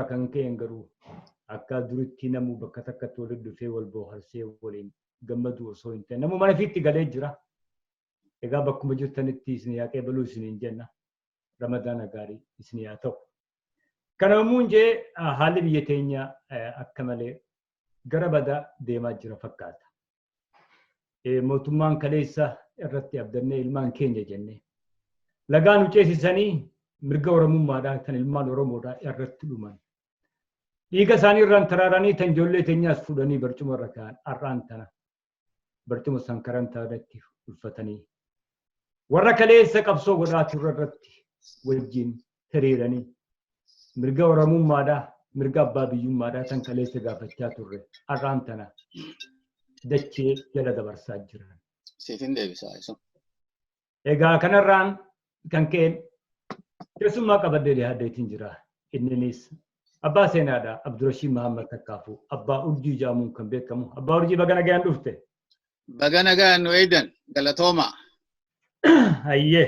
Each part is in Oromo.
irraa kan ka'een garuu akka duritti namu bakka takkatti walitti dhufee wal bohaarsee waliin gammadu osoo hin ta'e namu mana fiitti galee jira. Egaa bakkuma jirtanitti isin yaa qeebaluu isiniin jenna. Ramadaana gaarii isin yaa ta'u. Kanaafuu jee haalli biyya teenya akka malee gara badaa deemaa jira fakkaata. Mootummaan kaleessa irratti abdannee ilmaan keenya jennee lagaan uceessisanii mirga oromummaadhaa kan ilmaan oromoodhaa irratti dhuman. Dhiiga isaanii irraan taraaranii tan ijoollee teenyaas fuudhanii barcuma irra ka'an har'aan tana barcuma sankaran ta'atti ulfatanii warra kaleessa qabsoo godhaa turre irratti wajjin hiriiranii mirga oromummaadhaa mirga abbaa biyyummaadhaa tan kaleessa gaafachaa turre har'aan tana dachee jala dabarsaa jiran. Siifin deebisaa isu. Egaa kanarraan kan ka'een keessummaa qabadee dhiyaadheetiin jira. Inninis abbaa seenaadhaa Abdurrashiid Mahammad Takkaafuu abbaa urjii jaamuun kan beekamu. Abbaa urjii baga nagaan dhufte. Baga nagaan nu eedan galatooma. Hayyee.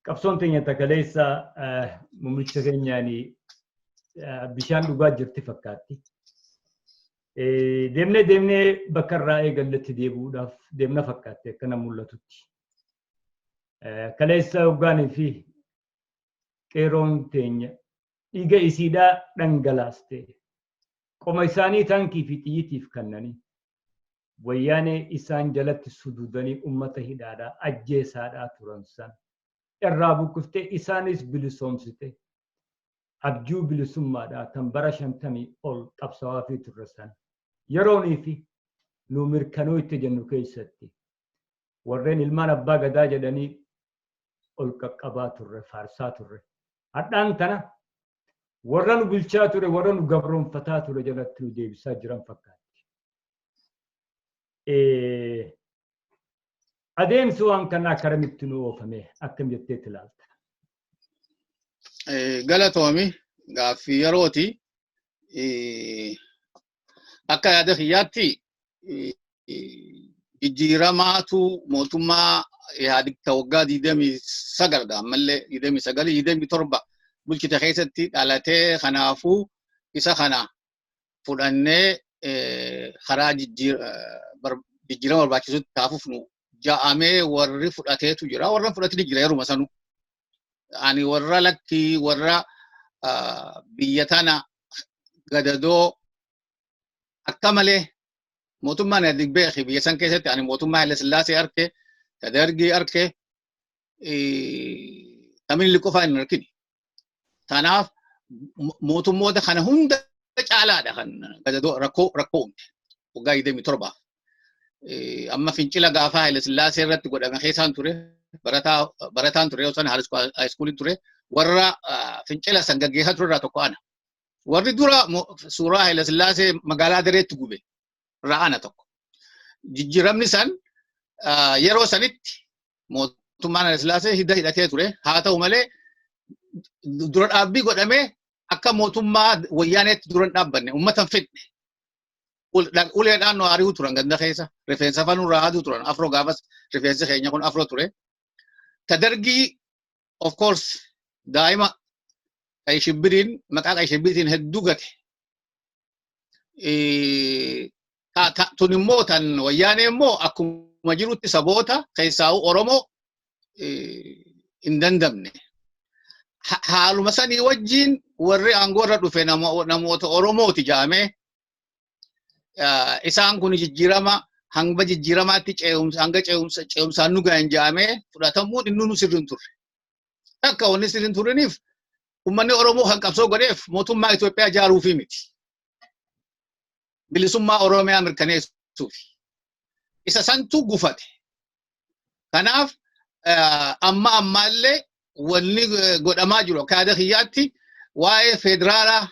Qabsoon teenya takaleessa muummicha keenyaanii bishaan dhugaa jirti fakkaatti. Deemnee bakka irraa eegalletti deebi'uudhaaf deemna fakkaatti akkana mul'atutti. Kaleessa hoggaanii fi qeeroon teenya dhiiga isiidhaa dhangalaaste qoma isaanii taankii fi xiyyiitiif kannanii wayyaanee isaan jalatti sududanii ummata hidhaadhaa ajjeesaadhaa turan san irraa buqqiftee isaanis bilisoomsite abjuu bilisummaadhaa kan bara 50 ol qabsaawaa fi turre san yeroonii fi nu mirkanoo itti jennu keessatti warreen ilmaan abbaa gadaa jedhanii ol qaqqabaa turre faarsaa turre hadhaan tana warra nu bulchaa ture warra nu gabroonfataa ture jalatti nu deebisaa jiran fakkaatti. Adeemsi waan kanaa karamitti nu oofame akkam jetteetti ilaalta? Galatoomi gaaffii yerooti. Akka yaada kiyyaatti jijjiiramaatu mootummaa yaadikta waggaa 29 ammallee 27 bulchite keessatti dhalatee kanaafuu isa kana fudhannee karaa jijjiirama barbaachisutti taafuuf nu ja'amee warri fudhateetu jira. Warra fudhatee jira yeruma sanu. Ani warra lakkii warra biyya tana gadadoo akka malee mootummaan yadik beeki biyya san keessatti ani mootummaa Haile Sillaasee arke Dargii arke tamin qofa hin argine. Kanaaf mootummoota kana hunda caalaadha kan gadadoo rakkoo uumte waggaa 27. Amma fincila gaafa Haile Sillaasee irratti godhame keessaan ture barataan ture yoo san high school ture warra fincila san gaggeessaa ture irraa tokko ana. Warri dura suuraa Haile Sillaasee magaalaa Dareetti gube irraa ana tokko. Jijjiiramni san yeroo sanitti mootummaan Haile Sillaasee hidhatee ture. Haa ta'u malee dura dhaabbii godhamee akka mootummaa wayyaaneetti dura hin dhaabbanne uummatan fedhe. Uleedhaan nu ari'uu turan ganda keessa rifeensa fanuu raaduu turan afroo gaafas rifeensi keenya kun afroo ture. Dargii of course daa'ima Qayshibbiriin maqaa Qayshibbiriitiin hedduu gate. Tun immoo tan wayyaanee immoo akkuma jirutti saboota keessaa'uu Oromoo hin dandamne. Haaluma sanii wajjin warri aangoo irra dhufe namoota Oromooti jaamee isaan kun jijjiirama hanga jijjiiramaatti hanga ce'umsaan nu gahan jaamee fudhatamuun inni nu sirriin turre. Akka wanni sirriin turreniif ummanni Oromoo kan qabsoo godheef mootummaa Itoophiyaa ijaaruufi miti. Bilisummaa Oromiyaa mirkaneessuuf. Isa santu gufate. Kanaaf ammaallee wanni godhamaa jiru akka yaada kiyyaatti waa'ee federaalaa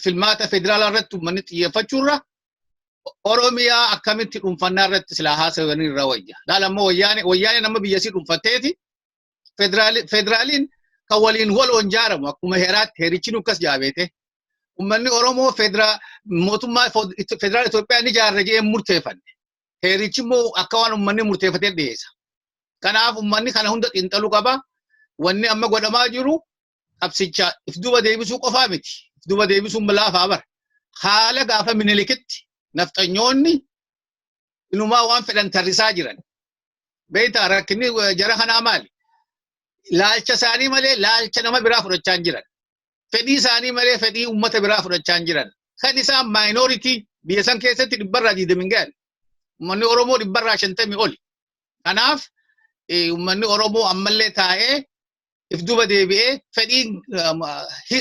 filmaata federaalaa irratti uummanni xiyyeeffachuurra Oromiyaa akkamitti dhuunfannaa irratti silaa haasawanii irra wayya. Laala ammoo wayyaane nama biyyasii dhuunfatteeti federaaliin kan waliin wal onjaaramu akkuma heeraatti heerichi nu akkas jaabeete. Uummanni Oromoo mootummaa federaala Itoophiyaa ni ijaarra jedhee murteeffanne. Heerichi immoo akka waan uummanni murteeffatee dhiyeessa. Kanaaf uummanni kana hunda xiinxaluu qaba. Wanni amma godhamaa jiru qabsicha if duba deebisuu qofaa miti. If duba deebisuun laafaa bara. Haala gaafa Minilikitti nafxanyoonni inumaa waan fedhan tarrisaa jiran. Beektaa rakkinni jara kanaa maali? Laalcha isaanii malee laalcha nama biraa fudhachaa hin jiran. Fedhii isaanii malee fedhii uummata biraa fudhachaa hin jiran. Kan isaan minority biyya san keessatti 120 hin gaane. Uummanni Oromoo 150 oli. Kanaaf uummanni Oromoo ammallee taa'ee if duba deebi'ee fedhii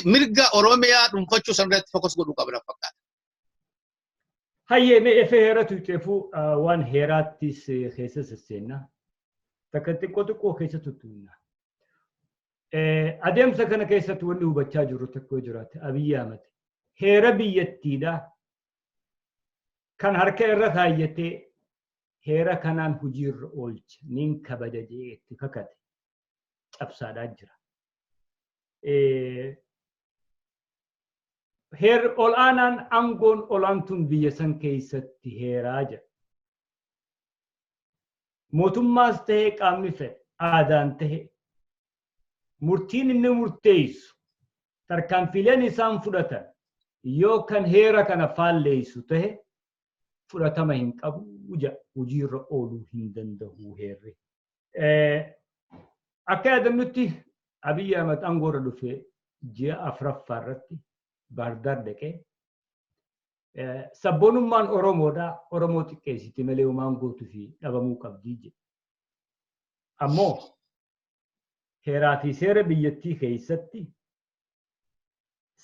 mirga Oromiyaa dhuunfachuu sanarratti fokus godhuu qabna fakkaata. Hayyee mee efe heeratu ceefuu waan heeraattis keessa sisseenna. Takka xiqqoo keessa tuttuunna. Adeemsa kana keessatti wanni hubachaa jiru tokko jiraate Abiyyi Ahmed heera biyyattiidha kan harka irra kaayyatee heera kanaan hojiirra oolcha nin kabaja jeetti kakate cabsaadhaa jira. Heer ol'aanaan aangoon olaantuun biyya san keessatti heeraa jira. Mootummaas ta'ee qaamni fedhe aadaan ta'e murtiin inni murteessu tarkaanfileen isaan fudhatan yoo kan heera kana faalleessu ta'e fudhatama hin qabu hojiirra ooluu hin danda'u heerri. Akka yaadannutti Abiyyi Ahmed aangoorra dhufee ji'a afuraffaa irratti Baardaar dhaqee sabboonummaan Oromoodhaa Oromoo xiqqeessiti malee homaan gootuu fi dhabamuu qabdii jedhe. Ammoo heeraa fi seera biyyattii keessatti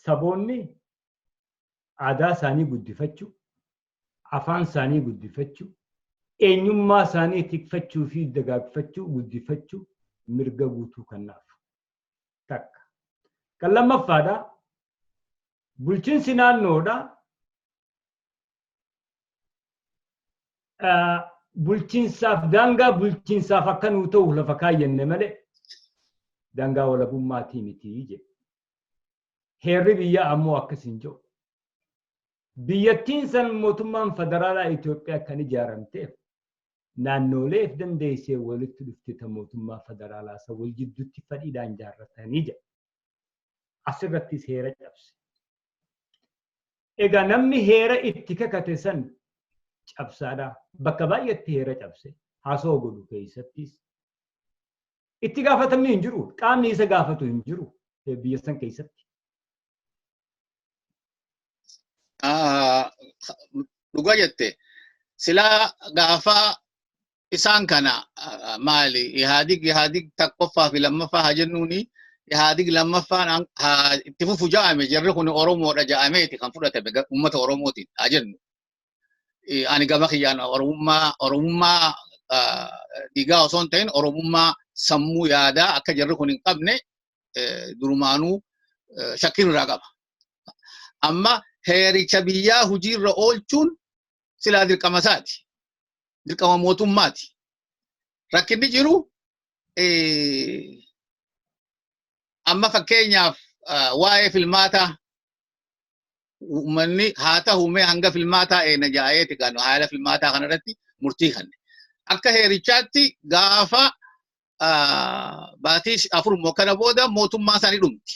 saboonni aadaa isaanii guddifachuu, afaan isaanii guddifachuu, eenyummaa isaanii tikfachuu fi dagaagfachuu guddifachuu mirga guutuu kennaaf. Takka. Kan lammaffaadhaa bulchiinsi naannoodhaa bulchiinsaaf daangaa bulchiinsaaf akka nuu ta'u lafa kaayyanne malee daangaa walabummaatii miti jedhe. Heerri biyyaa ammoo akkas hin jiru. Biyyattiin san mootummaan federaalaa Itoophiyaa kan ijaaramteef naannoleef dandeessee walitti dhuftee mootummaa federaalaa isa wal jidduutti fedhiidhaan ijaarratanii jedhe. Asirrattis heera cabse. Egaa namni heera itti kakate san cabsaadhaa bakka baay'eetti heera cabse haasoo godhu keessattis itti gaafatamni hin jiru qaamni isa gaafatu hin jiru biyya san keessatti. Dhugaa jette silaa gaafa isaan kana maali Ihaadig tokkoffaa fi lammaffaa haa jennuuni Ihaadig lammaffaan itti fufu ja'ame jarri kun Oromoodha ja'ameeti kan fudhatame uummata Oromootiin haa jennu. Ani gama kiyyaan Oromummaa dhiigaa osoo hin ta'in Oromummaa sammuu yaadaa akka jarri kun hin qabne durumaanuu shakkiin irraa qaba. Amma heericha biyyaa hojiirra oolchuun silaa dirqama isaati. Dirqama mootummaati. Rakkinni jiru amma fakkeenyaaf waa'ee filmaataa uummanni haa ta'u mee hanga filmaataa eena jaa'eeti kan haala filmaataa kanarratti murtii kanne. Akka heerichaatti gaafa baatii afur kana booda mootummaa isaanii dhumti.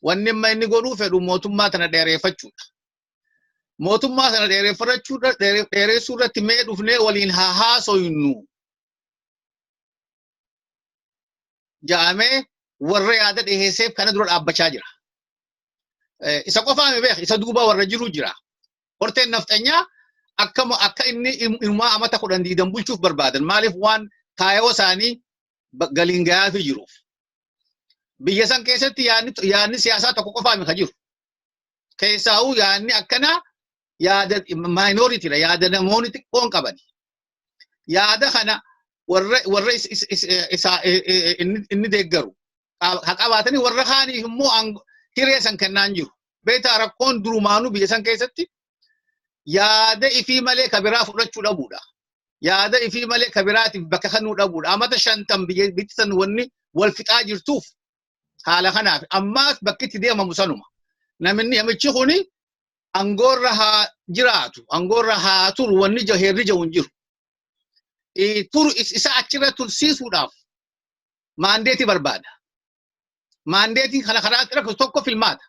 Wanni amma inni godhuu fedhu mootummaa tana dheereffachuudha. Mootummaa sana dheeressuu irratti mee dhufnee waliin haa haasoynu ja'amee warra yaada dhiheesseef kana dura dhaabbachaa jira. Isa qofaa beek isa duuba warra jiru jira. Horteen nafxanyaa akka inni ilmaa amata 10 bulchuuf barbaadan maaliif waan kaayoo isaanii galiin gayaafii jiruuf. Biyya san keessatti yaadni siyaasaa tokko qofaa mika jiru. Keessaa'uu yaadni akkanaa yaada minority dha yaada namoonni xiqqoon qabani. Yaada kana warra inni deeggaru haa qabaatanii warra kaaniif immoo hiree san kennaan jiru. Beektaa rakkoon durumaanuu biyya san keessatti yaada ifii malee kabiraa fudhachuu dhabuudha. Yaada ifii malee kabiraatiif bakka kannuu dhabuudha. Amata 50 biyyi san wanni wal fixaa jirtuuf haala kanaaf ammaas bakki itti deemamu sanuma. Namichi kuni angoorra haa jiraatu, angoorra haa turu wanni heerri jiru hin jiru. Turu isa achirra tursiisuudhaaf maandeetii barbaada. maandeetiin kana karaatti rakku tokko filmaata.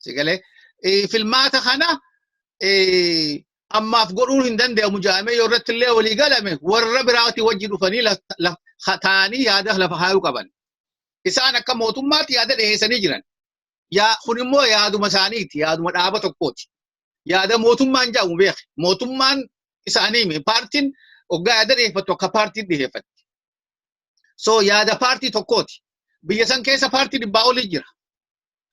Sigalee filmaata kana ammaaf godhuun hin danda'amu jaamee yoo irratti illee walii galame warra biraati wajji dhufanii taa'anii yaada lafa haayuu qaban. Isaan akka mootummaatti yaada dhiyeessanii jiran. Kun immoo yaaduma isaaniiti, yaaduma dhaaba tokkooti. Yaada mootummaan jedhamu beeke. Mootummaan isaanii paartiin hoggaa yaada dhiyeeffatu akka paartiin dhiyeeffatti. So yaada paartii tokkooti. Biyya san keessa paartii dhibbaa olii jira.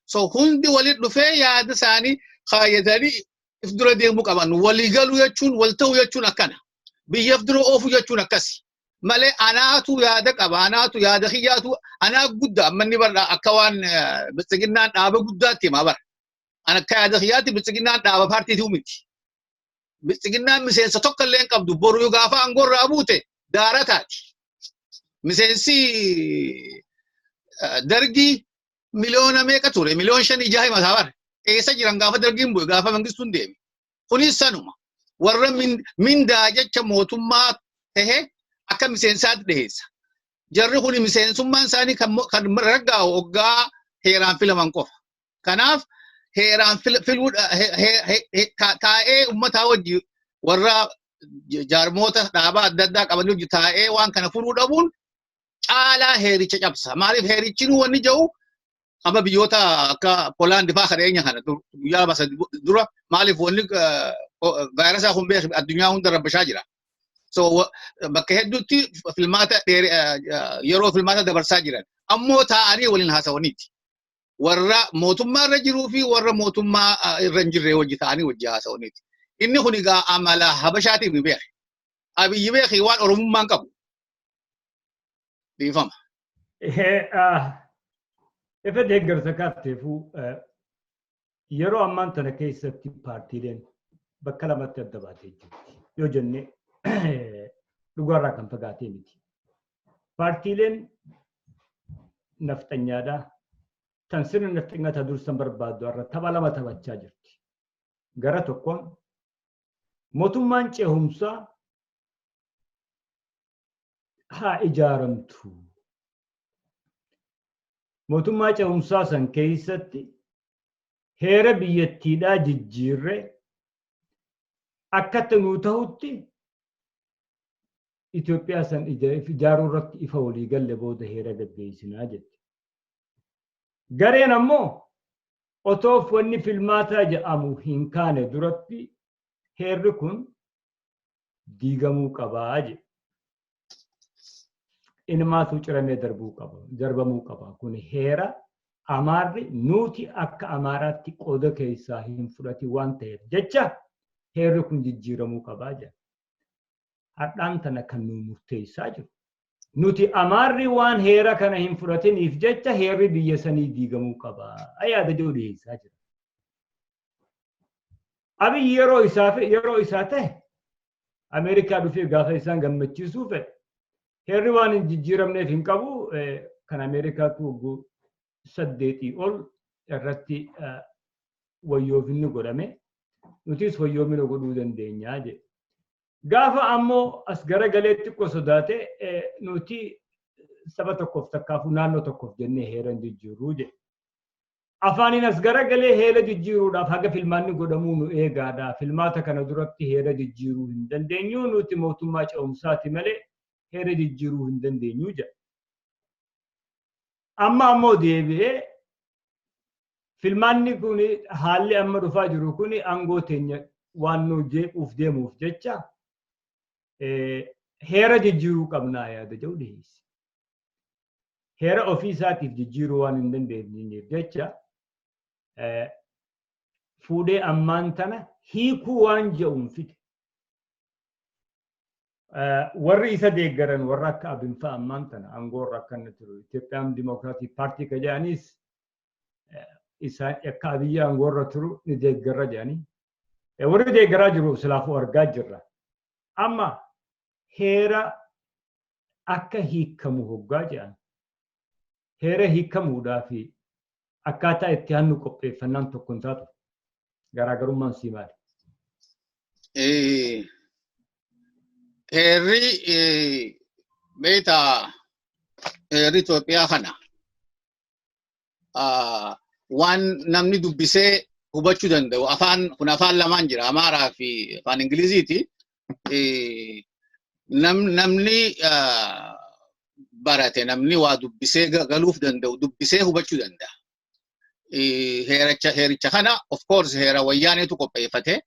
So hundi walitti dhufee yaada isaanii kaayyatanii if dura deemuu qaban. Walii galuu jechuun wal ta'uu jechuun akkana. Biyyaaf dura oofuu jechuun akkasi. Malee anaatu yaada qaba, anaatu yaada kiyyaatu anaa guddaa manni bara akka waan biltsiginnaan dhaaba guddaatti himaa bara. An akka yaada kiyyaatti biltsiginnaan dhaaba paartiitii miti. Biltsiginnaan miseensa tokko illee hin qabdu boru gaafa aangoorraa buute daara taati. Miseensi dargii miliyoona meeqa ture? Miliyoona 5 mataa bara. Eessa jiran gaafa dargiin bu'e gaafa mangistuun deeme. Kunis sanuma. Warra mindaa jecha mootummaa tahee akka miseensaatti dhiyeessa. Jarri kun miseensummaan isaanii kan raggaa'u hoggaa heeraan filaman qofa. Kanaaf heeraan taa'ee uummataa wajji warra jaarmoota dhaabaa adda addaa qaban wajji taa'ee waan kana furuu dhabuun caalaa heericha cabsa. Maaliif heerichi wanni jedhu amma biyyoota akka Poolaand fa'aa kadheenya kana guyyaa basa dura maaliif wanni vaayirasaa kun beeku addunyaa hunda rabbashaa jira. So bakka hedduutti filmaata yeroo filmaata dabarsaa jiran ammoo taa'anii waliin haasawaniiti. Warra mootummaa irra jiruu fi warra mootummaa irra hin jirre wajji ta'anii wajji haasawaniiti. Inni kun egaa amala habashaatiin ni beeke. Abiyyi beeke waan oromummaan qabu. Dhiifama. Ifa deeggarsa kaatteefuu yeroo ammaan tana keessatti paartiileen bakka lamatti adda baatee jirti. Yoo jennee dhugaarraa kan fagaatee miti. Paartiileen nafxanyaadhaa tan sirna nafxanyaa dursan barbaaddu irra tapha lama taphachaa jirti. Gara tokkoon mootummaan ceehumsaa haa ijaaramtu. Mootummaa ceehumsaa san keessatti heera biyyattiidhaa jijjiirree akkatti nuu ta'utti Itoophiyaa san ijaaruu irratti ifa walii galle booda heera gaggeessinaa jetti. Gareen ammoo otoo wanni filmaataa jedhamu hin kaane duratti heerri kun diigamuu qabaa jedhe. Inumaatuu ciramee darbamuu qaba. Kun heera Amaarri nuti akka Amaaraatti qooda keessaa hin fudhati waan ta'eef jecha heerri kun jijjiiramuu qabaa jedha. Hadhaan tana kan nu murteessaa jiru. Nuti Amaarri waan heera kana hin fudhatiniif jecha heerri biyya sanii diigamuu qabaa. Yaada jedhu dhiyeessaa jira. Abiyyi yeroo isaa ta'e Ameerikaa dhufee gaafa isaan gammachiisuu fedhe. Heerri waan hin jijjiiramneef hin qabu kan Ameerikaatu 8 ol irratti wayyoominni godhame. Nutis wayyoomina godhuu dandeenyaa jedhe. Gaafa ammoo as gara galeetti xiqqoo sodaate nuti saba tokkoof takkaafuu naannoo tokkoof jennee heera jijjiirruu jedhe. Afaaniin as gara galee heera jijjiiruudhaaf haga filmaanni godhamuu nu eegaadha. Filmaata kana duratti heera jijjiiruu hin dandeenyu nuti mootummaa ce'umsaati malee heera jijjiiruu hin dandeenyu jedha. Amma ammoo deebi'ee filmaanni kun haalli amma dhufaa jiru kun aangoo teenya waan nu jeequuf deemuuf jecha heera jijjiiruu qabnaa yaada jedhu dhiyeesse. Heera ofii isaatiif jijjiiruu waan hin dandeenyeef jecha fuudhee ammaan tana hiikuu waan jedhuun fide. Warri isa deeggaran warra akka Abin fa'a ammaan tana aangoorra akkanni turu. Itoophiyaan Dimokiraatik Paartii ka jedhanis isaan akka Abiyyi aangoorra turu ni deeggarra jedhanii. Warri deeggaraa jiru silaafuu argaa jirra. Amma heera akka hiikamu hoggaa jedhan. Heera hiikamuudhaa fi akkaataa itti hannu qopheeffannaan tokko hin taatu. Garaagarummaan sii maali? Heerri beektaa heerri Itoophiyaa kana waan namni dubbisee hubachuu danda'u kun afaan lamaan jira Amaaraa fi afaan Ingiliziiti. Namni barate namni waa dubbisee galuuf danda'u dubbisee hubachuu danda'a. Heericha kana of course heera wayyaaneetu qopheeffate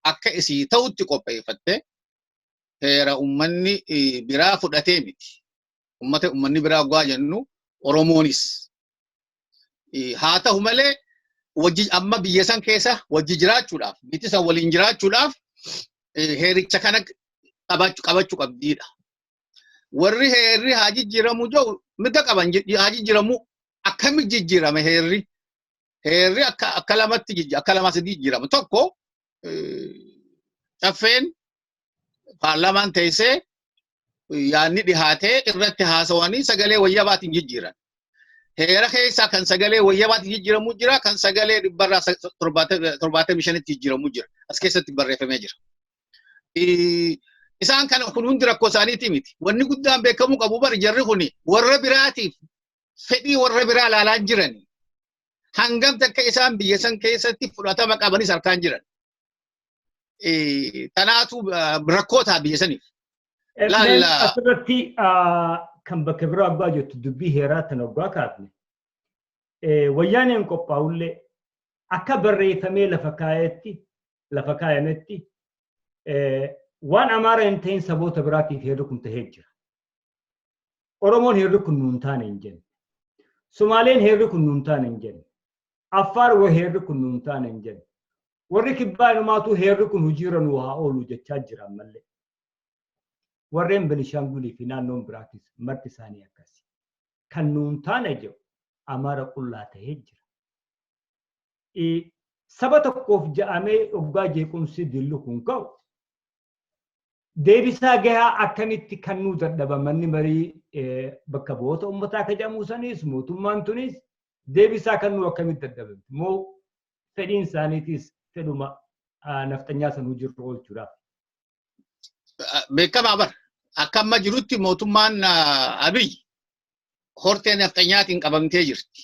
akka isii ta'utti qopheeffatte heera ummanni biraa fudhatee miti. Ummanni biraa oggaa jennu Oromoonis. Haa ta'u malee amma biyya san keessa wajji jiraachuudhaaf bitti san waliin jiraachuudhaaf heericha kana qabachuu qabdiidha. Warri heerri haa jijjiiramu jiru mirga qaban haa jijjiiramu akkamitti jijjiirame heerri? Heerri akka lama sadii jijjiirama. Tokko caffeen paarlaamaan teessee yaadni dhihaatee irratti haasawanii sagalee wayyabaatiin jijjiiran. Heera keessaa kan sagalee wayyabaatiin jijjiiramu jira, kan sagalee 75 jijjiiramu jira. As keessatti barreeffamee jira. Isaan kana kun hundi rakkoo isaaniiti miti. Wanni guddaan beekamuu qabu bari jarri kuni warra biraatiif fedhii warra biraa ilaalaa jirani. Hangam takka isaan biyya san keessatti fudhatama qabanis harkaan jiran. Tanaatu rakkootaa biyya saniif. Asirratti kan bakka biraa abbaa jettu dubbii heeraa tan oggaa kaafne. Wayyaaneen qophaa'ullee akka barreeffamee lafa kaayametti waan Amaara hin ta'in saboota biraatiif heerri kun tahee jira. Oromoon heerri kun nuun taane hin jenne. Somaaleen heerri kun nuun taane hin jenne. Affaar heerri kun nuun taane hin jenne. Warri kibbaa dhumaatu heerri kun hojiirra nu haa oolu jechaa jira mallee. Warreen Benishaangulii fi naannoon biraatis marti isaanii akkasi. Kan nuun taane jiru Amaara qullaa tahee jira. Saba tokkoof ja'amee oggaa jeequmsi dillu kun ka'u. Deebisaa gahaa akkamitti kan nuu dadhabamanni marii bakka bu'oota uummataa akka jedhamu sanis mootummaan tunis deebisaa kan nuu akkamitti dadhabamti moo fedhiin isaaniitis fedhuma naftanyaa sanuu jirru oolchuudhaaf. Beekamaa bar akka amma jirutti mootummaan Abiy hortee naftanyaatiin qabamtee jirti.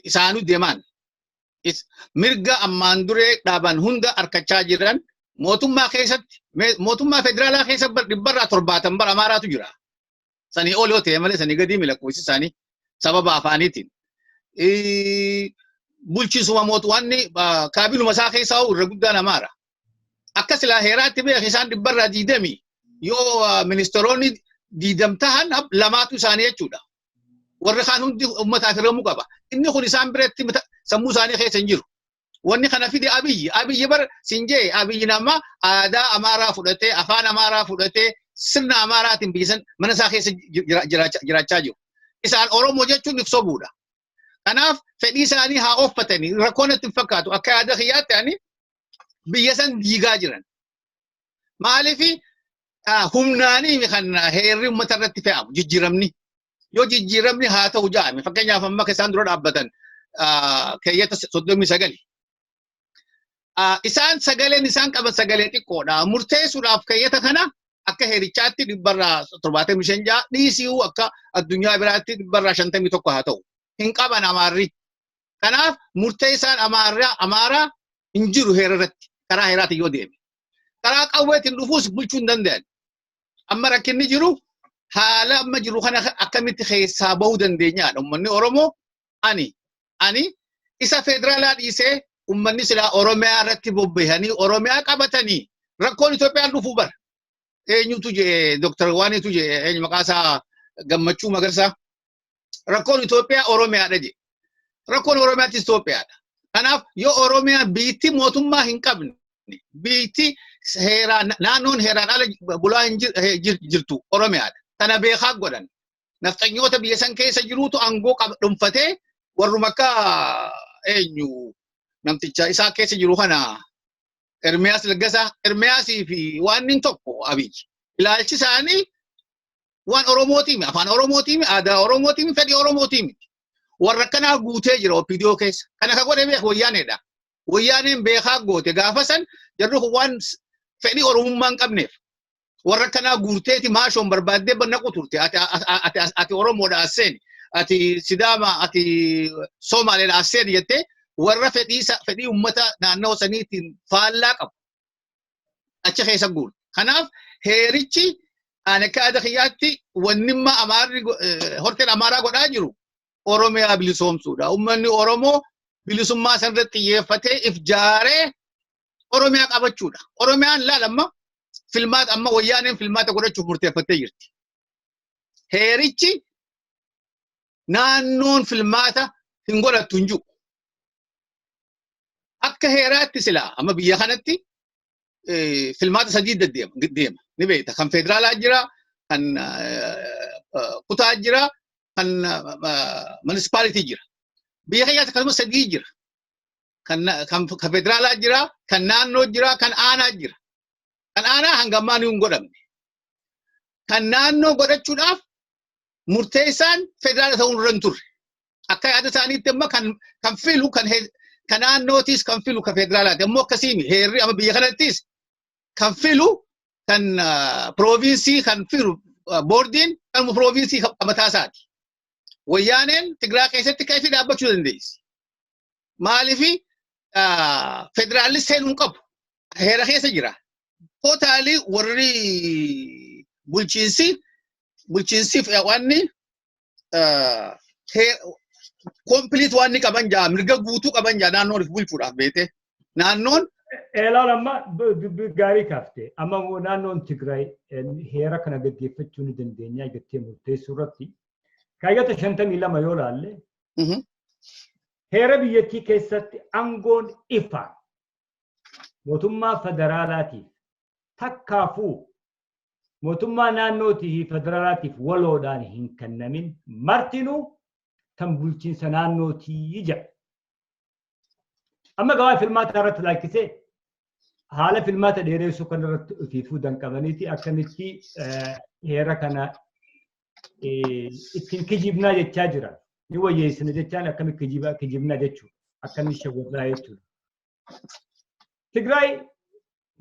Isaanuu deemaan mirga ammaan duree dhaaban hunda harkachaa jiran mootummaa keessatti mootummaa federaalaa keessa dhibbarraa 70 bara Amaaraatu jira. Sanii ol yoo ta'e malee sanii gadi milakkuusi isaanii sababa afaaniitiin. Bulchiinsuma mootummaanni kaabinuma isaa keessaa irra guddaan Amaara. Akka silaa heeraatti beek isaan dhibbarraa 20 yoo ministeeronni 20 tahan lamaatu isaanii jechuudha. Warri kaan hundi uummataaf hiramuu qaba. Inni kun isaan biratti sammuu isaanii keessa hin jiru. Wanni kana fide Abiyyi bar sinjee Abiyyi nama aadaa Amaaraa fudhatee afaan Amaaraa fudhatee sirna Amaaraatiin biyyisan mana isaa keessa jiraachaa jiru. Isaan Oromoo jechuun ibsobuudha. Kanaaf fedhii isaanii haa ooffatanii rakkoon itti fakkaatu akka yaada kiyyaatti ani biyya san diigaa jiran. Maaliif humnaanii kan heerri uummata irratti fe'amu jijjiiramni. Yoo jijjiiramni haa ta'u jaame fakkeenyaaf amma isaan dura dhaabbatan keeyyata 39. Isaan sagaleen isaan qaban sagalee xiqqoodha. Murteessuudhaaf keeyyata kana akka heerichaatti dhibbarraa 75 dhiisuu akka addunyaa biraatti dhibbarraa 51 haa ta'u. Hin qaban Amaarri. Kanaaf murtee isaan Amaaraa hin jiru heerarratti karaa heeraatti yoo deeme. Karaa qawweetiin dhufuus bulchuu hin danda'an. Amma rakkinni jiru haala amma jiru kana akkamitti keessaa bahuu dandeenyaadha. Uummanni Oromoo ani isa federaalaa dhiisee ummanni sila Oromiyaa irratti bobbahanii Oromiyaa qabatanii rakkoon Itoophiyaan dhufuu bara. Eenyutu je Dr. Waanitu je eenyu maqaasaa Gammachuu Magarsaa. Rakkoon Itoophiyaa Oromiyaadha je. Rakkoon Oromiyaattis Itoophiyaadha. Kanaaf yoo Oromiyaa biitti mootummaa hin qabne biitti heeraan naannoon heeraan ala bulaa hin jirtu Oromiyaadha. Tana beekaa godhan. Naftanyoota biyya san keessa jiruutu aangoo dhuunfatee warruma akka eenyu namticha isaa keessa jiru kana Ermiyaas Laggasaa Ermiyaasii fi waan inni tokko Abiyyi. Ilaalchi isaanii waan Oromootiimi afaan Oromootiimi aadaa Oromootiimi fedhii Oromootiimi. Warra kanaa guutee jira OPDO keessa. Kana ka godhe beek Wayyaaneedha. Wayyaaneen beekaa goote gaafa san jarri waan fedhii Oromummaa hin qabneef. Warra kanaa guuteeti maashoon barbaaddee naqu turte ati Oromoodha as seeni. ati Sidama, ati Somaliin asseer jettee warra fedhii uummata naannoo saniitiin faallaa qabu. Achi keessa guuru. Kanaaf heerichi ani akka aadaa kiyyaatti wannimma Amaarri horteen Amaaraa godhaa jiru Oromiyaa bilisoomsuudha. Uummanni Oromoo bilisummaa sanarratti xiyyeeffatee if jaaree Oromiyaa qabachuudha. Oromiyaan laalamma filmaata amma wayyaaneen filmaata godhachuuf murteeffattee jirti. Heerichi naannoon filmaata hin godhattu hin jiru. Akka heeraatti silaa amma biyya kanatti filmaata sadii deema. Ni beekta. Kan federaalaa jira, kan kutaa jira, kan munisipaalitii jira. Biyya keenyaatti akkasumas sadii jira. Kan federaalaa jira, kan naannoo jira, kan aanaa jira. Kan aanaa hanga ammaa hin godhamne. Kan naannoo godhachuudhaaf murteessaan federaala ta'uu irra hin turre. Akka yaada isaaniitti amma kan filu kan naannootis kan filu kan federaalaati. Ammoo akkasiimi heerri amma biyya kanattis kan filu kan provinsii kan filu boordiin kan provinsii mataa isaati. Wayyaaneen Tigraay keessatti kan ifi dhaabbachuu dandeessi. Maaliifi federaalli seenuu qabu. Heera keessa jira. Tootaalii warri bulchiinsiif waanni complete waanni qaban jaa mirga guutuu qaban jaa naannoon bulchuudhaaf beete. Naannoon Eelaalamma gaarii kaafte. Amma naannoon Tigraay heera kana gaggeeffachuu ni dandeenya jettee murteessuu irratti kaayyoota 52 yoo laalle heera biyyattii keessatti aangoon ifa mootummaa federaalaatiif takkaafuu mootummaa naannootii fi federaalaatiif waloodhaan hin kennamin martinuu kan bulchiinsa naannootii jira. Amma gabaa filmaata irratti laakkisee haala filmaata dheereessuu kan irratti ofiifuu danqabaniiti akkamitti heera kana ittiin kijibnaa jechaa jira. Ni wayyeessina jechaan akkamitti kijibnaa jechuudha. Akkamitti shawwirraa jechuudha. Tigraay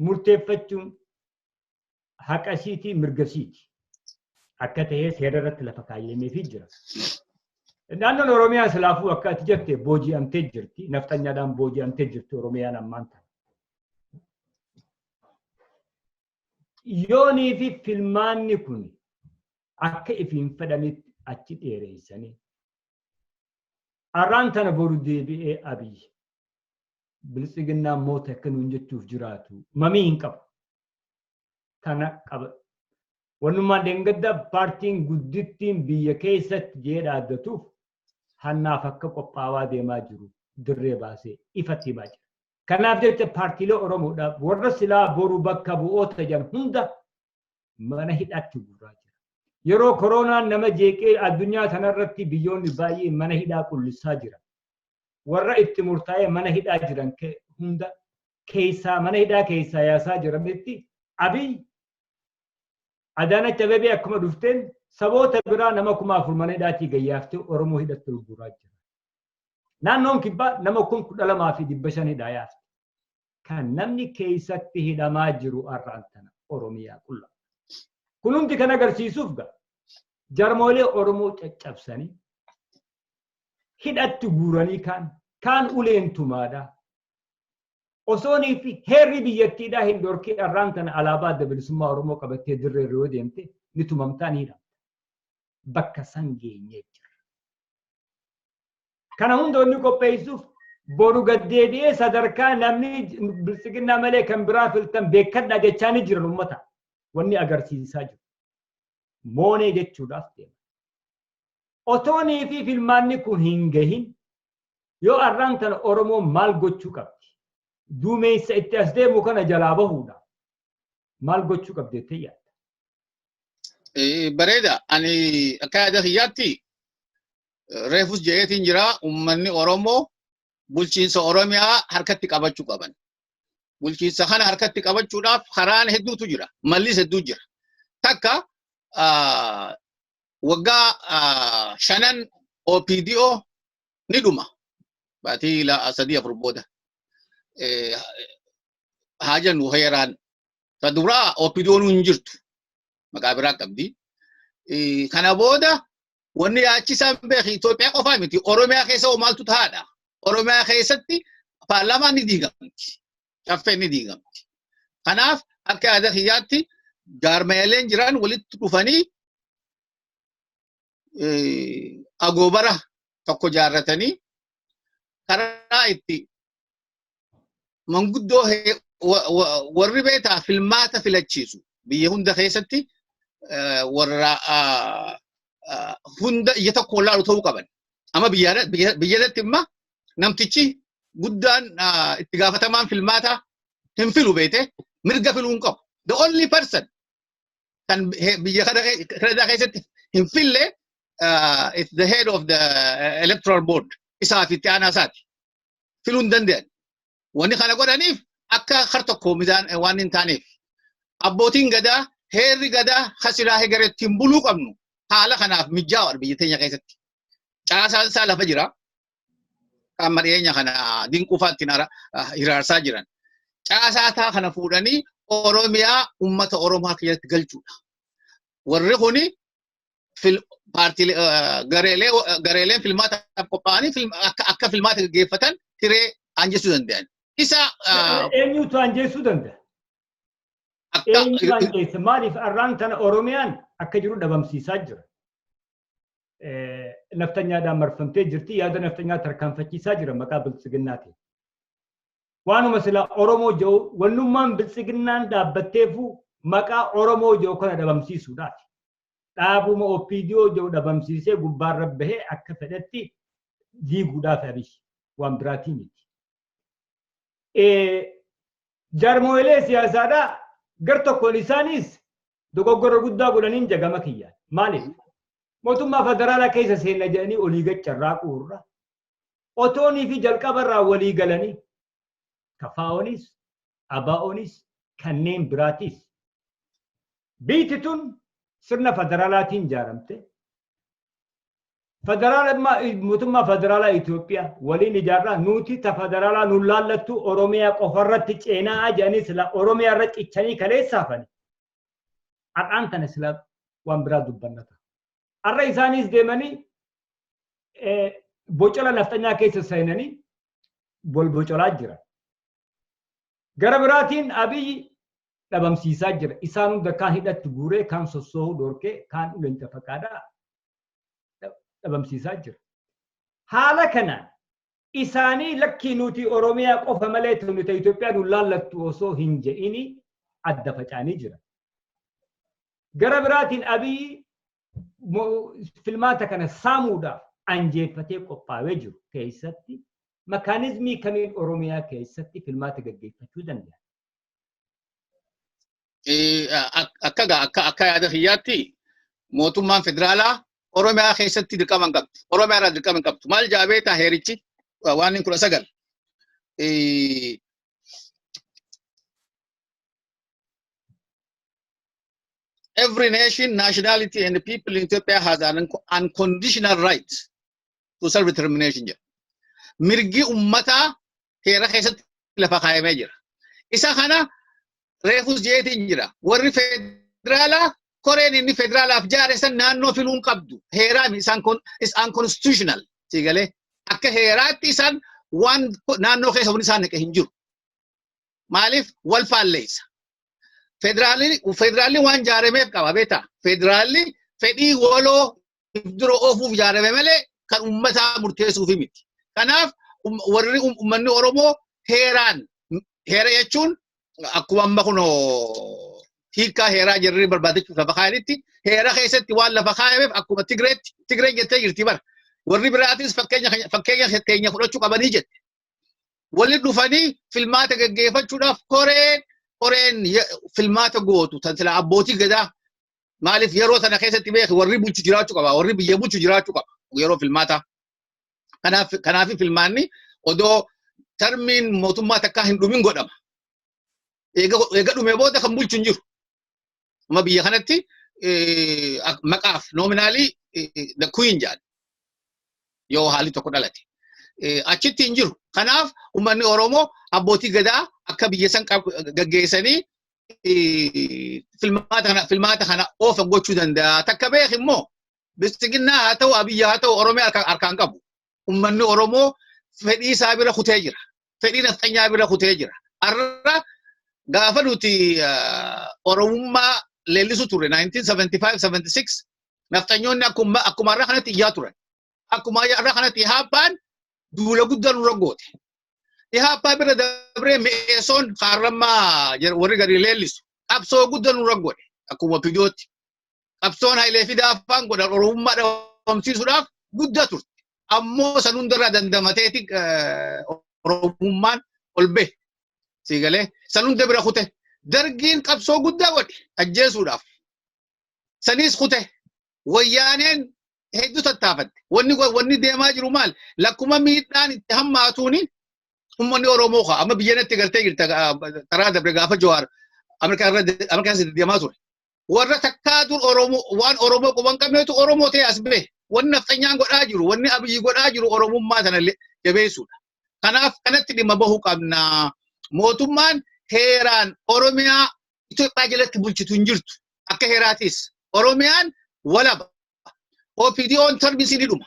murteeffachuun haqa ishiitii mirga ishiiti. Akka ta'ee seera irratti lafa kaayyameefii jira. Naannoon Oromiyaa silaafuu akka ati jette booji'amtee jirti. Naftanyaadhaan booji'amtee jirti Oromiyaan ammaan tana. Yoonii fi filmaanni kun akka ifiin fedhanitti achi dheereessanii arraan tana boru deebi'ee Abiyyi bilisiginnaan moota akka nuun jechuuf jiraatu mamii hin qabu. Kana qaba. Wannummaan deengadda paartiin guddittiin biyya keessatti jee dhaaddatuuf hannaaf akka qophaawaa deemaa jiru dirree baasee ifatti himaa jira. Kanaaf jecha paartiilee Oromoodhaaf warra silaa boru bakka bu'oota jiran hunda mana hidhaatti guuraa jira. Yeroo koronaan nama jeeqee addunyaa kanarratti biyyoonni baay'ee mana hidhaa qullisaa jira. Warra itti murtaa'ee mana hidhaa jiran hunda keessaa mana hidhaa keessaa yaasaa jiranitti Abiyyi Adaanach Abeebee akkuma dhufteen saboota biraa nama 4,000 mana hidhaatii gayyaaftee Oromoo hidhatti guuraa jira. Naannoon kibbaa nama 12,500 hidhaa yaafte. Kan namni keessatti hidhamaa jiru arraan tana Oromiyaa qulla. Kun hundi kan agarsiisuuf jarmoolee Oromoo caccabsanii hidhatti guuranii kaan uleen tumaadha. Osoonii fi heerri biyyattiidhaa hin dhorkee arraan tana alaabaa adda bilisummaa Oromoo qabattee dirree yoo deemte ni tumamtaa ni hidhamta. Bakka san geenyee jira. Kana hunda inni qopheessuuf boru gaddeebi'ee sadarkaa namni bilisiginnaa malee kan biraa filtan beekadhaa jechaa ni jiran uummata. Wanni agarsiisaa jiru. Moonee jechuudhaaf deema. Otoonii fi filmaanni kun hin gahin yoo arraan tana Oromoo maal gochuu qabdi? Duumessa itti as deemu kana jalaa bahuudha. Maal gochuu qabdeettee yaadda? Bareeda. Ani akka yaada kiyyaatti reefus jeetiin jira uummanni Oromoo bulchiinsa Oromiyaa harkatti qabachuu qaban. Bulchiinsa kana harkatti qabachuudhaaf karaan hedduutu jira. Mallis hedduu jira. Takka waggaa 5 OPDO ni dhuma. Baatii 3-4 booda. Haajan heeraan taduraa OPDO hin jirtu. Maqaa biraa qabdi. Kana booda wanni yaachisan beeki Itoophiyaa qofaa miti Oromiyaa keessa maaltu taa'aadha Oromiyaa keessatti paarlaamaan ni diigamti caffeen ni diigamti kanaaf akka yaada kiyyaatti jaarmeeleen jiran walitti dhufanii agoobara tokko jaarratanii karaa itti manguddoo warri beetaa filmaata filachiisu biyya hunda keessatti warra hunda ija tokko laalu ta'uu qaban ama biyyatti imma namtichi guddaan itti gaafatamaan filmaata hin filu beete mirga filuu hin qabu the only person kan biyya kana keessatti hin fille it's the head of the electoral board isaa fi itti aanaa isaati filuu hin danda'an wanni kana godhaniif akka kar tokko mizaan waan hin taaneef abbootiin gadaa heerri gadaa hasiraa hegareetti hin buluu qabnu haala kanaaf mijaa'aa biyya teenya keessatti caasaan isaa lafa jira kan madheenya kana dinquufaatti hiraarsaa jiran caasaa kana fuudhanii Oromiyaa ummata Oromoo keessatti galchuudha warri kuni paartii gareeleen filmaataaf qophaa'anii akka filmaata gaggeeffatan hiree anjeessuu danda'an isa eenyutu anjeessuu danda'a eenyu anjeessa maaliif arraan tana Oromiyaan akka jiru dhabamsiisaa jira naftanyaadhaan marfamtee jirti yaada naftanyaa tarkaanfachiisaa jira maqaa biltsiginnaatiin waanuma sila Oromoo jiru wannummaan biltsiginnaan dhaabbatteefu maqaa Oromoo jiru kana dhabamsiisuudhaati dhaabuma OPDO jiru dhabamsiisee gubbaarra bahee akka fedhetti diiguudhaaf abish waan biraatii miti jarmoolee siyaasaadhaa gar tokkoon isaanis dogoggora guddaa godhaniin jagama kiyyaan maaliif mootummaa federaalaa keessa seenna jedhanii olii gaccarraaquurra otoonii fi jalqabarraa walii galanii kafaa'oonis abaa'oonis kanneen biraatiis biitti tun sirna federaalaatiin ijaaramte mootummaa federaalaa Itoophiyaa waliin ijaarraa nuti ta federaalaa nu laallattu Oromiyaa qofarratti ceenaa jedhanii sila Oromiyaa irra cichanii kaleessaafani har'aan kana sila waan biraa dubbannata har'a isaanis deemanii bocola naftanyaa keessa seenanii bolbocolaa jiran gara biraatiin Abiyyi dhabamsiisaa jira isaan hunda kaan hidhatti guuree kaan sossoohuu dhorkee kaan leenca faqaadaa dhabamsiisaa jira haala kanaan isaanii lakkii nuti Oromiyaa qofa malee nuti Itoophiyaa nu laallattu osoo hin je'ini adda facaanii jira gara biraatiin Abiyyi filmaata kana saamuudhaaf anjeeffatee qophaa'ee jiru keessatti makaanizmii kamiin Oromiyaa keessatti filmaata gaggeeffachuu danda'a akka yaada kiyyaatti mootummaan federaalaa Oromiyaa keessatti dirqama hin qabdu Oromiyaa irraa dirqama hin qabdu maal jaabeeta heerichi waan 19 every nation nationality and the people in Ethiopia has an unconditional right to self determination mirgi ummata heera keessatti lafa kaayamee jira isa kana reefus jeetiin jira warri federaalaa koreen inni federaalaaf jaaresan naannoo filuun qabdu heeraan isaan is unconstitutional sigalee akka heeraatti isaan waan naannoo keessa wani isaan naqe hin jiru maaliif wal faalleessa federaalli waan jaaremeef qaba beeta federaalli fedhii waloo dura oofuuf jaarame malee kan ummataa murteessuuf miti kanaaf warri ummanni Oromoo heera jechuun akkuma amma kunoo hiikaa heeraa jirri barbaadechuuf lafa kaayanitti heera keessatti waan lafa kaayameef akkuma Tigree jettee jirti bara warri biraatis fakkeenya keenya fudhachuu qabanii jette walli dhufanii filmaata gaggeeffachuudhaaf koreen filmaata gootu tan sila abbootii gadaa maaliif yeroo sana keessatti beeki warri bulchu jiraachuu qaba warri biyya bulchu jiraachuu qaba yeroo filmaata kanaaf filmaanni odoo termiin mootummaa takkaa hin dhumin godhama eega dhume booda kan bulchu hin jiru amma biyya kanatti maqaaf nominaalii the queen jedhan yoo haalli tokko dhalate achitti hin jiru kanaaf ummanni Oromoo abbootii gadaa akka biyya san gaggeessanii filmaata kana oofa gochuu danda'a takka beek immoo Bilisiginnaa haa ta'u Abiyyi haa ta'u Oromiyaa harkaan qabu. Uummanni Oromoo fedhii isaa bira kutee jira. Fedhii naftanyaa bira kutee jira. Har'a gaafa nuti Oromummaa leellisu ture 1975-76 naftanyoonni akkuma har'a kanatti iyyaa turan. Akkuma har'a kanatti Ihaappaan duula guddaa nurra goote. Ihaappaa bira dabree mi'eessoon kaarrammaa warri gadi leellisu. Qabsoo guddaa nurra godhe akkuma pidootti. Qabsoon Hayilee Fidaa afaan godhan Oromummaa dhabamsiisuudhaaf guddaa turte. Ammoo san hundarraa dandamateeti Oromummaan ol bahe. Siigalee san hunda bira kute. Dargiin qabsoo guddaa godhe ajjeesuudhaaf. Sanis kute. Wayyaaneen hedduu tattaafatte. Wanni deemaa jiru maal? Lakkuma miidhaan itti hammaatuuni uummanni Oromoo kaa amma biyyanatti gartee jirta karaa dabre gaafa Jawaar Ameerikaa deemaa ture. Warra takkaa dur waan Oromoo quban qabneetu Oromoo ta'e as bahe. Wanni naftanyaan godhaa jiru, wanni Abiyyi godhaa jiru Oromummaa sana jabeessuudha. Kanaaf kanatti dhimma bahuu qabna. Mootummaan heeraan Oromiyaa Itoophiyaa jalatti bulchitu hin jirtu. Akka heeraatis Oromiyaan walaba. OPDO'n tarbisii ni dhuma.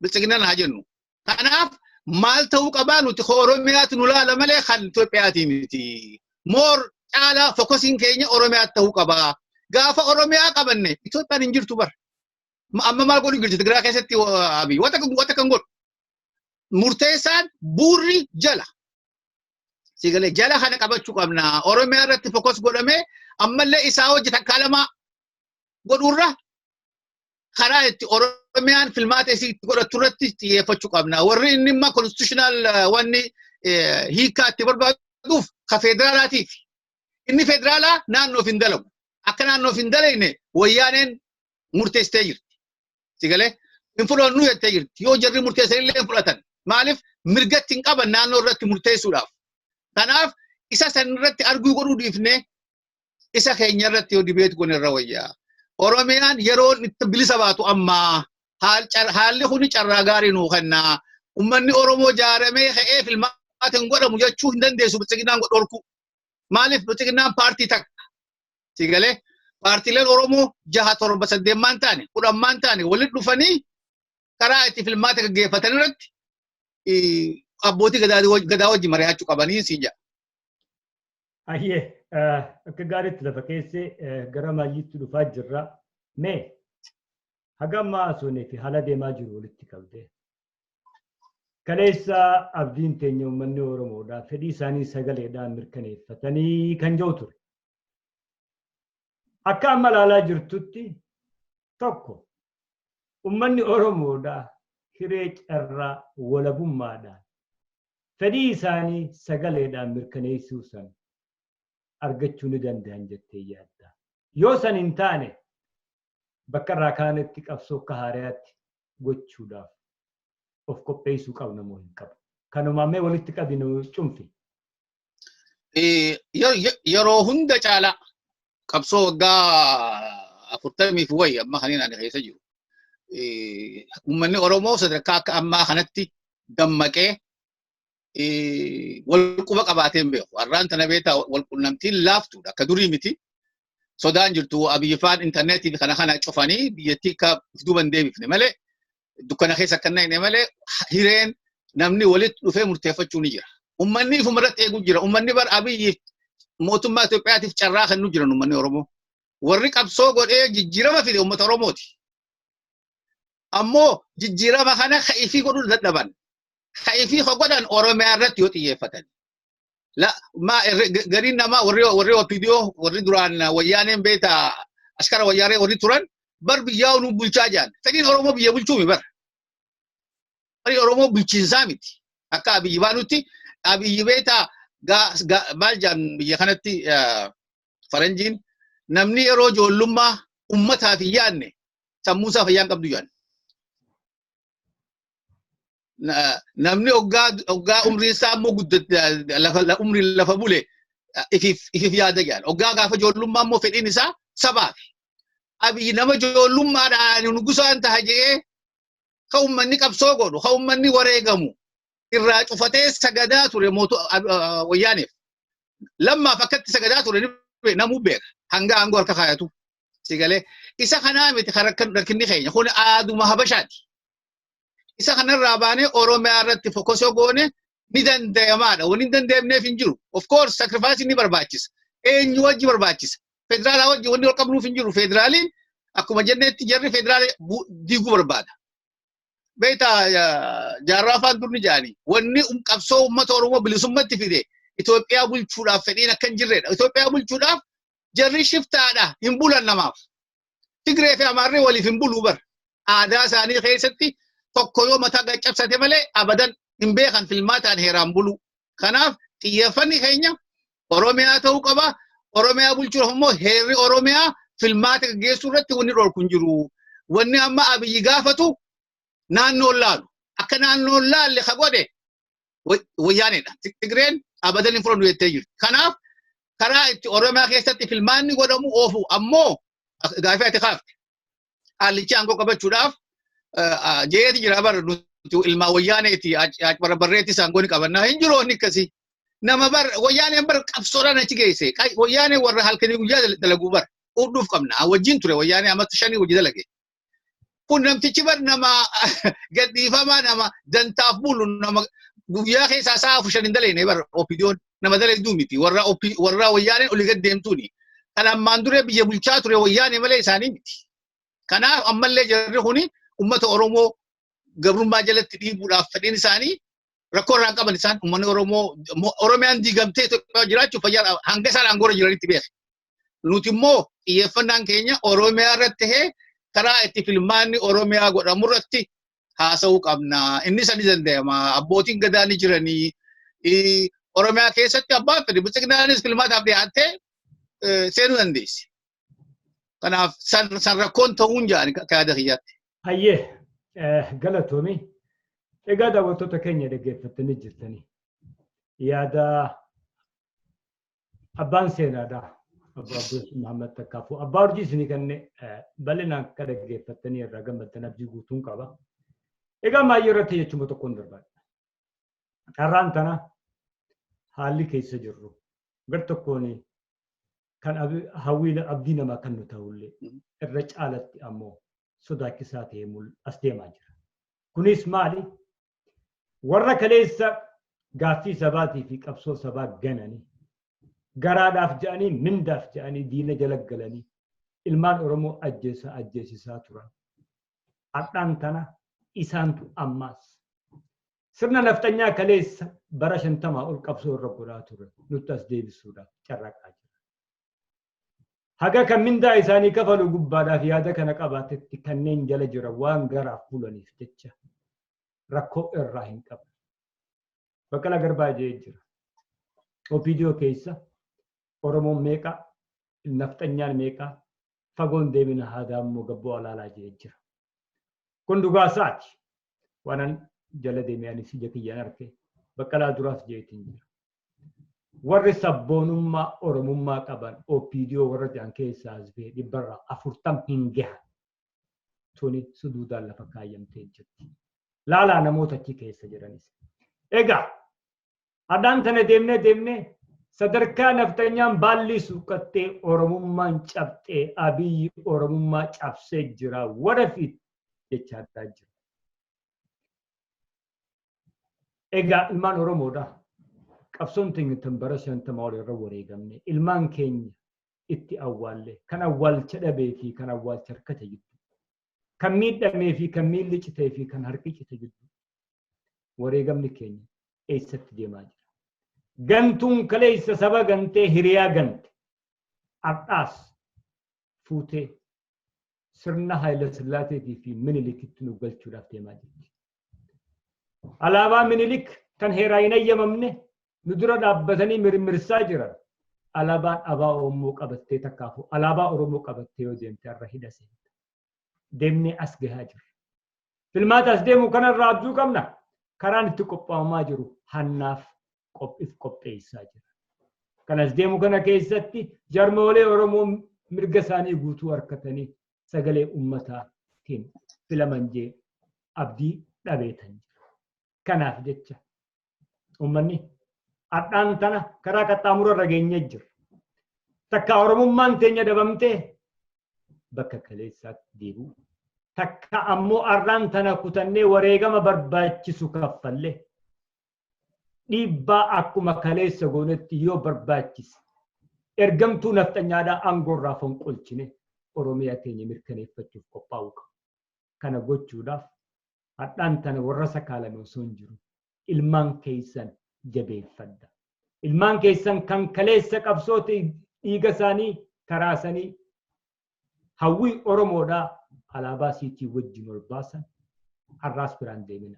Bilisiginnaan haa jennu. Kanaaf maal ta'uu qabaa nuti Oromiyaatti nu laala malee kan Itoophiyaati miti. Moor caalaa fokkosiin keenya Oromiyaatti ta'uu qabaa. Gaafa Oromiyaa qabanne Itoophiyaan hin jirtu bara. Amma maal godhu jirti Tigiraa keessatti Abiyyi wata kan godhu. Murteessaan buurri jala. Siigalee jala kana qabachuu qabna. Oromiyaa irratti fokkos godhamee ammallee isaa hojii takkaa lamaa godhuurra karaa itti Oromiyaan filmaata isii godhattu irratti xiyyeeffachuu qabna. Warri inni immoo constitutional wanni hiikaa itti barbaaduuf ka federaalaatiif. Inni federaalaa naannoof hin dalagu. Akka naannoof hin dalagne wayyaaneen murteessitee jirti. Siigalee hin fudhannu jettee jirti. Yoo jarri murteessanillee hin fudhatan. Maaliif mirgatti hin qaban naannoo irratti murteessuudhaaf. Kanaaf isa san irratti arguu godhuu dhiifnee isa keenya irratti yoo dibeet kun irra wayyaa. Oromiyaan yeroo itti bilisa baatu amma haalli kuni carraa gaarii nuu kennaa. Uummanni Oromoo jaaramee ka'ee filmaata hin godhamu jechuu hin dandeessu bilisiginnaan godhorku. Maaliif bilisiginnaan paartii takka. Siigalee paartiileen Oromoo 6-7 taane 10 taane walitti dhufanii karaa itti filmaata gaggeeffatan irratti abbootii gadaa wajjin mari'achuu qabanii si jedha. Ayyee akka gaariitti lafa keessee gara maayyiitti dhufaa jirra. Mee hagamma asonee fi haala deemaa jiru walitti qabdee. Kaleessa abdiin teenya uummanni Oromoodhaa fedhii isaanii sagaleedhaan mirkaneeffatanii kan jiru ture. Akka amma ilaalaa jirtutti tokko uummanni Oromoodhaa hiree carraa walabummaadhaan fedhii isaanii sagaleedhaan mirkaneessuu san argachuu ni danda'an jettee yaadda. Yoo san hin taane bakka irraa kaanitti qabsoo akka haaraatti gochuudhaaf of qopheessuu qabna moo hin qabu. Kanumaan mee walitti qabinu cumfi. Yeroo hunda caalaa qabsoo waggaa 40 fi wayi amma kaniin ani keessa jiru. Uummanni Oromoo sadarkaa akka ammaa kanatti dammaqee wal quba qabaateen beeku. Har'aan tana beektaa wal qunnamtiin laaftuudha. Akka durii miti. Sodaan jirtu Abiyyi faan intarneetii kana cufanii biyyattii akka duuban deebifne malee dukkana keessa akka hin malee hireen namni walitti dhufee murteeffachuu ni jira. Uummanni ifumarratti eeguu jira. Uummanni bara Abiyyi mootummaa Itoophiyaatiif carraa kennuu jiran uummanni Oromoo. Warri qabsoo godhee jijjiirama fide uummata Oromooti. Ammoo jijjiirama kana ka'ifii godhuu dadhaban. Ka'ifii godhan Oromiyaa irratti yoo xiyyeeffatan. Gariin namaa warri OPDO warri duraan wayyaaneen beektaa askara wayyaaree warri turan bar biyyaa nu bulchaa jiran. Fedhiin Oromoo biyya bulchuu bar. Fedhiin Oromoo bulchiinsaa miti. Akka Abiyyi baanutti Abiyyi beektaa maal jedhan biyya kanatti faranjiin namni yeroo ijoollummaa uummataaf hin yaadne sammuusaa fayyaan qabdu jedhan. Namni oggaa umrii isaa ammoo guddate umrii lafa bule ifiif yaada jedhan. Oggaa gaafa ijoollummaa ammoo fedhiin isaa sabaaf. Abiyyi nama ijoollummaadhaan nugusaan ta'a jedhee ka uummanni qabsoo godhu ka uummanni wareegamu irraa cufatee sagadaa ture wayyaaneef. Lammaaf akkatti sagadaa ture namuu beeka hanga aangoo harka kaayatu. Sigale isa kana miti rakkinni keenya kun aaduma habashaati. Isa kanarraa baanee Oromiyaa irratti fokosoo goone ni danda'amaadha. Wani danda'amneef hin jiru. Of course sacrifice ni barbaachisa. Eenyu wajji barbaachisa. Federaalaa wajji wanni wal qabnuuf hin jiru. Federaaliin akkuma jennetti jarri federaala diiguu barbaada. Beeta jaarraa afaan durni jaanii wanni qabsoo uummata Oromoo bilisummatti fide Itoophiyaa bulchuudhaaf fedhiin akka hin jirredha. Itoophiyaa bulchuudhaaf jarri shiftaadha hin bulan namaaf. Tigree fi Amaarree waliif hin buluu bar. Aadaa isaanii keessatti tokko yoo mataa gaccabsate malee abadan hin beekan filmaataan heeraan bulu. Kanaaf xiyyeeffanni keenya Oromiyaa ta'uu qaba. Oromiyaa bulchuudhaaf immoo heerri Oromiyaa filmaata gaggeessuu irratti wanni dhorku hin jiru. Wanni amma Abiyyi gaafatu naannoon laalu. Akka naannoon laalle ka godhe wayyaanedha. Tigreen abadan hin fudhannu jettee jirti. Kanaaf karaa itti Oromiyaa keessatti filmaanni godhamu oofu ammoo gaafii ati kaafte. Haallichi aangoo qabachuudhaaf jeeti jira bar nuti ilmaa wayyaaneeti barbarreetti aangoon qabannaa hin jiru inni akkasii. Nama bar wayyaaneen bar qabsoodhaan achi geesse. Wayyaaneen warra halkanii guyyaa dalaguu bar udduuf qabna. Wajjin ture wayyaanee amatti 5 hojii dalage. Kun namtichi bar nama gadhiifamaa nama dantaaf bulu nama guyyaa keessaa sa'a 5 hin daleene bar opidiyoon nama dalee miti warra wayyaaneen olii gad deemtuuni. Kan ammaan dure biyya bulchaa ture wayyaanee malee isaanii miti. Kanaaf ammallee jarri kuni ummata Oromoo gabrummaa jalatti dhiibuudhaaf fedhiin isaanii rakkoo irraan qaban isaan uummanni Oromoo Oromiyaan diigamtee Itoophiyaa jiraachuuf hanga isaan aangoorra jiranitti beeka. Nuti immoo xiyyeeffannaan keenya Oromiyaa irratti ta'ee karaa itti filmaanni Oromiyaa godhamu irratti haasa'uu qabna. Inni sani danda'ama. Abbootiin gadaa ni jiranii. Oromiyaa keessatti abbaan fedhi bilchiginnaanis filmaataaf dhiyaattee seenuu dandeessi. Kanaaf san rakkoon ta'uun jaani kaada kiyyaatti. Hayyee galatoomii. Egaa daawwattoota keenya dhaggeeffattanii jirtanii. Yaada abbaan seenaadhaa. Abbaa Abdul Muhammad Takkaafuu. Abbaa urjii isinii kanneen bal'inaan akka dhaggeeffattanii irraa gammaddan abdii guutuun qaba. Egaa maayyoo irratti jechuun tokkoon barbaada. Carraan tana haalli keessa jirru gar tokkoon kan hawwiila abdii namaa kan nu ta'ullee irra caalatti ammoo sodaachisaa ta'ee as deemaa jira. Kunis maali? Warra kaleessa gaaffii sabaatii fi qabsoo sabaa gananii garaadhaaf jedhanii mindaaf jedhanii diina jala galanii ilmaan Oromoo ajjeesisaa turan. Hadhaan tana isaantu ammaas sirna naftanyaa kaleessa bara 50 ol qabsoo irra godhaa ture nutti as deebisuudhaaf carraaqaa jira. Haga kan mindaa isaanii kafalu gubbaadhaaf yaada kana qabaatetti kanneen jala jira waan garaaf bulaniif jecha rakkoo irraa hin qabu. Baqqalaa Garbaa jee jira. Opiidiyoo keessa Oromoon meeqa naftanyaan meeqa fagoon deemina haadaa immoo gabboo alaalaa jee jira. Kun dhugaa isaati. Waan jala deemee anis ija kiyyaan arge Baqqalaa duraas jeetiin jira. Warri sabboonummaa Oromummaa qaban opiidiyoo warra jedhan keessaa as ba'e 40 hin gahan. Tuni suduudhaan lafa kaayyamtee jirti. Laalaa namoota achi keessa jiranis. Egaa hadhaan tana deemnee sadarkaa naftanyaan baalli suuqattee Oromummaan cabxee Abiyyi Oromummaa cabsee jira warafiit jechaa jira. Egaa ilmaan Oromoodha. Qabsoon teenya tambara 50 ol irra wareegamne ilmaan keenya itti awwaalle kan awwaalcha dhabee fi kan awwaalcha harkate jiru. Kan miidhamee fi kan miilli citee fi kan harki cite jiru. Wareegamni keenya eessatti deemaa jira. Gantuun kaleessa saba gantee hiriyaa gante hadhaas fuutee sirna Haayila Sillaaseetii fi Minilikitti nu galchuudhaaf deemaa jirti. Alaabaa Minilik kan heeraa hin ayyamamne nu dura dhaabbatanii mirmirsaa jiran alaabaan abaa Oromoo qabattee Takkaafu alaabaa Oromoo qabattee yoo deemte irra hidhase. Deemnee as gahaa jirra. Filmaata as deemu kanarraa abjuu qabna. Karaan itti qophaa'amaa jiru hannaaf qopheessaa jira. Kan as deemu kana keessatti jarmoolee Oromoo mirga isaanii guutuu harkatanii sagalee ummataatiin filaman jee abdii dhabeetan jira. Kanaaf jecha ummanni hadhaan tana karaa qaxxaamura irra geenyee jira. Takka Oromummaan teenya dhabamtee bakka kaleessaatti deebi'u. Takka ammoo arraan tana kutannee wareegama barbaachisu kaffallee dhiibbaa akkuma kaleessa goonetti yoo barbaachise ergamtuu nafxanyaadhaa aangoorraa fonqolchine Oromiyaa keenya mirkaneeffachuuf qophaa'uu qaba. Kana gochuudhaaf hadhaan tana warra sakaalame osoo hin jiru ilmaan keessan jabeeffadha. Ilmaan keessan kan kaleessa qabsooti dhiiga isaanii karaasanii hawwii Oromoodhaa alaabaa siitii wajjin ol baasan har'aas biraan deemina.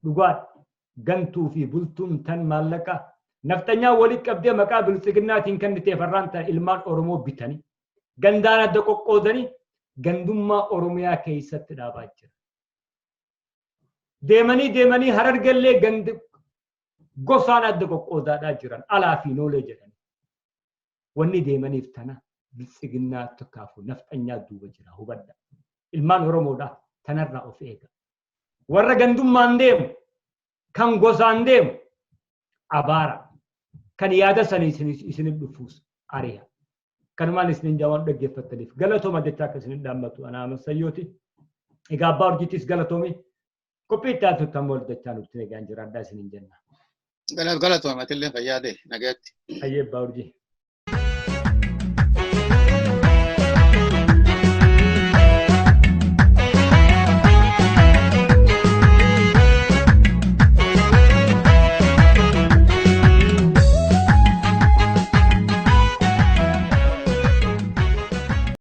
Dhugaadha gantuu fi bultuun tan maallaqa naftanyaa walitti qabdee maqaa bilisiginnaatiin kan itti farraan ta'an ilmaan Oromoo bitanii gandaan adda qoqqoodanii gandummaa Oromiyaa keessatti dhaabaa jira. Deemanii Harargallee gandi gosaan adda qoqqoodaadhaa jiran alaa fi noolee jedhani. Wanni deemaniif tana bilisiginnaa tokkaafu naftanyaa duuba jira hubadha. Ilmaan Oromoodhaa tanarraa of eega. Warra gandummaan deemu kan gosaan deemu abaara kan yaada sanii isin dhufuus ari'a. Kanumaan isin jawaan dhaggeeffattaniif galatooma jechaa akka isin dhaammatu anaa Sayyooti. Egaa abbaa urjiittis galatoomii qophii itti aantutti ammoo dachaa nutti nagaan jiraadhaa isin jenna. Galatooma matillee fayyaade nagaatti. Ayyee abbaa urjii.